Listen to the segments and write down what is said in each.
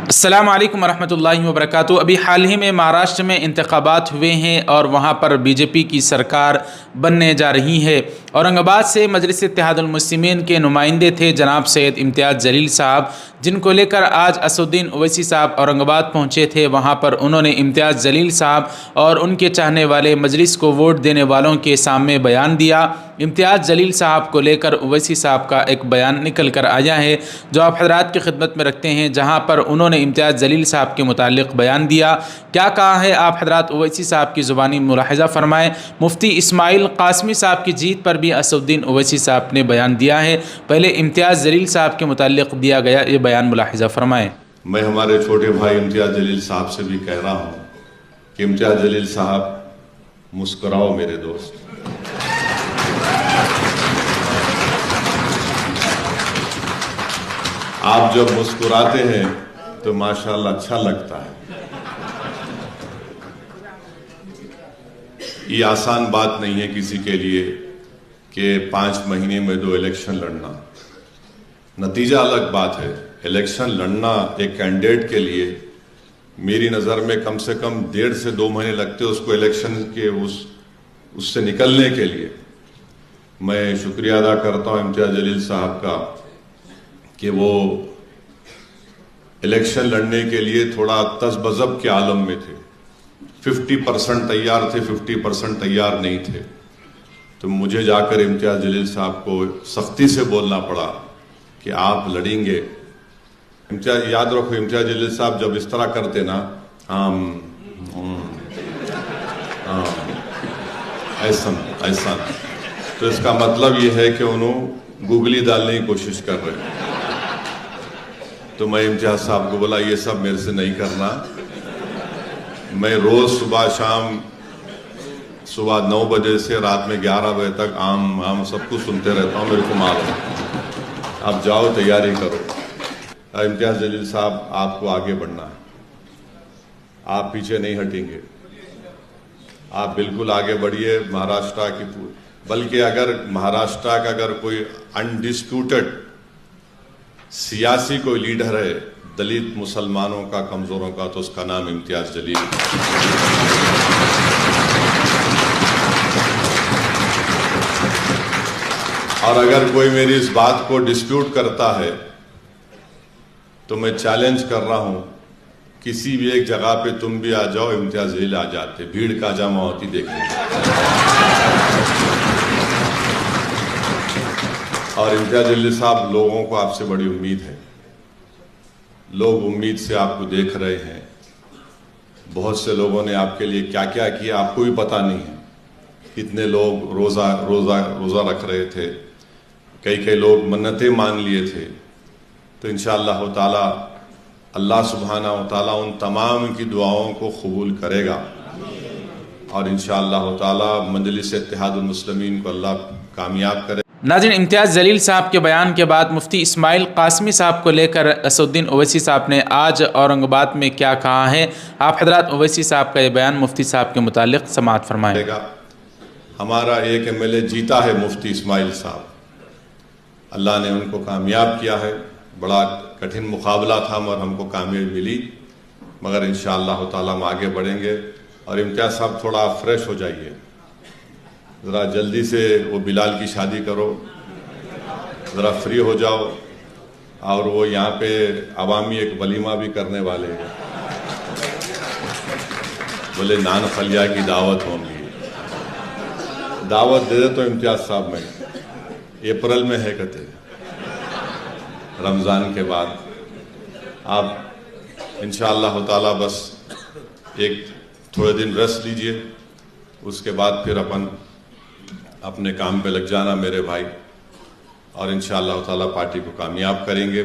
अस्सलामु अलैकुम वरहमतुल्लाहि वबरकातुहू। अभी हाल ही में महाराष्ट्र में इंतखाबात हुए हैं और वहाँ पर बीजेपी की सरकार बनने जा रही है। औरंगाबाद से मजलिस इत्तेहादुल मुस्लिमीन के नुमाइंदे थे जनाब सैयद इम्तियाज़ जलील साहब, जिनको लेकर आज असदुद्दीन ओवैसी साहब औरंगाबाद पहुँचे थे। वहाँ पर उन्होंने इम्तियाज़ जलील साहब और उनके चाहने वाले मजलिस को वोट देने वालों के सामने बयान दिया। इम्तियाज़ जलील साहब को लेकर ओवैसी साहब का एक बयान निकल कर आया है जो आप हजरात की खिदमत में रखते हैं, जहाँ पर उन्होंने इम्तियाज़ जलील साहब के मुतालिक बयान दिया। क्या कहा है आप हजरात ओवैसी साहब की ज़ुबानी मुलाहिज़ा फरमाएँ। मुफ्ती इस्माइल कासमी साहब की जीत पर भी असदुद्दीन ओवैसी साहब ने बयान दिया है। पहले इम्तियाज़ जलील साहब के मुतालिक दिया गया ये बयान मुलाहिज़ा फरमाएँ। मैं हमारे छोटे भाई इम्तियाज़ जलील साहब से भी कह रहा हूँ कि इम्तियाज़ जलील साहब मुस्कुराओ मेरे दोस्त। आप जब मुस्कुराते हैं तो माशाल्लाह अच्छा लगता है। ये आसान बात नहीं है किसी के लिए कि 5 महीने में 2 इलेक्शन लड़ना। नतीजा अलग बात है, इलेक्शन लड़ना एक कैंडिडेट के लिए मेरी नज़र में कम से कम 1.5 से 2 महीने लगते उसको इलेक्शन के उससे निकलने के लिए। मैं शुक्रिया अदा करता हूँ इम्तियाज़ जलील साहब का कि वो इलेक्शन लड़ने के लिए थोड़ा तज़बज़ब के आलम में थे। 50% तैयार थे, 50% तैयार नहीं थे। तो मुझे जाकर इम्तियाज़ जलील साहब को सख्ती से बोलना पड़ा कि आप लड़ेंगे। इम्तियाज़ याद रखो, इम्तियाज़ जलील साहब जब इस तरह करते ना ऐसा तो इसका मतलब ये है कि उन्होंने गुगली डालने की कोशिश कर रहे हैं। तो मैं इम्तियाज़ साहब को बोला ये सब मेरे से नहीं करना। मैं रोज सुबह 9 बजे से रात में 11 बजे तक आम सब कुछ सुनते रहता हूँ, मेरे को मालूम है। आप जाओ तैयारी करो। इम्तियाज़ जलील साहब आपको आगे बढ़ना है, आप पीछे नहीं हटेंगे, आप बिल्कुल आगे बढ़िए। महाराष्ट्र की बल्कि अगर महाराष्ट्र का अगर कोई अनडिस्प्यूटेड सियासी कोई लीडर है दलित मुसलमानों का, कमजोरों का, तो उसका नाम इम्तियाज़ जलील। और अगर कोई मेरी इस बात को डिस्प्यूट करता है तो मैं चैलेंज कर रहा हूं, किसी भी एक जगह पे तुम भी आ जाओ, इम्तियाज़ जलील आ जाते, भीड़ का जमा होती देखने। और इम्तियाज़ जलील साहब, लोगों को आपसे बड़ी उम्मीद है। लोग उम्मीद से आपको देख रहे हैं। बहुत से लोगों ने आपके लिए क्या क्या किया आपको भी पता नहीं है। कितने लोग रोज़ा रख रहे थे, कई लोग मन्नतें मान लिए थे। तो इंशाअल्लाह ताला अल्लाह सुब्हाना व ताला उन तमाम की दुआओं को कबूल करेगा और इंशाअल्लाह ताला मजलिस इत्तेहादुल मुस्लिमीन को अल्लाह कामयाब करे। नाज़रीन, इम्तियाज़ जलील साहब के बयान के बाद मुफ्ती इस्माइल कासमी साहब को लेकर असदुद्दीन ओवैसी साहब ने आज औरंगाबाद में क्या कहा है, आप हजरात ओवैसी साहब का ये बयान मुफ्ती साहब के मुतालिक समाअत फरमाएगा। हमारा एक एमएलए जीता है मुफ्ती इस्माइल साहब, अल्लाह ने उनको कामयाब किया है। बड़ा कठिन मुकाबला था और हमको कामयाबी मिली, मगर इंशाअल्लाह ताला हम आगे बढ़ेंगे। और इम्तियाज़ साहब थोड़ा फ्रेश हो जाइए, ज़रा जल्दी से वो बिलाल की शादी करो, ज़रा फ्री हो जाओ। और वो यहाँ पे अवामी एक वलीमा भी करने वाले हैं, बोले नान खलिया की दावत होगी। दावत दे दे तो इम्तियाज़ साहब में अप्रैल में है कहते, रमज़ान के बाद। आप इंशाअल्लाह ताला बस एक थोड़े दिन रेस्ट लीजिए, उसके बाद फिर अपन अपने काम पे लग जाना मेरे भाई, और इंशाअल्लाह ताला पार्टी को कामयाब करेंगे।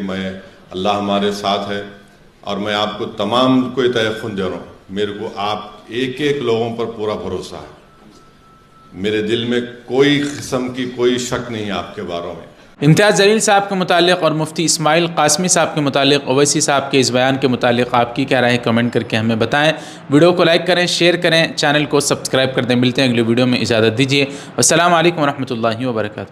अल्लाह हमारे साथ है और मैं आपको तमाम को तयक़ुन दे रहा हूँ, मेरे को आप एक लोगों पर पूरा भरोसा है। मेरे दिल में कोई किस्म की कोई शक नहीं है आपके बारे में। इम्तियाज़ जलील साहब के मुतालिक और मुफ्ती इस्माइल कासमी साहब के मुतालिक ओवैसी साहब के इस बयान के मुतालिक आपकी क्या राय है, कमेंट करके हमें बताएं। वीडियो को लाइक करें, शेयर करें, चैनल को सब्सक्राइब कर दें। मिलते हैं अगली वीडियो में, इजाज़त दीजिए। अस्सलामु अलैकुम वरहमतुल्लाहि वबरकातुहू।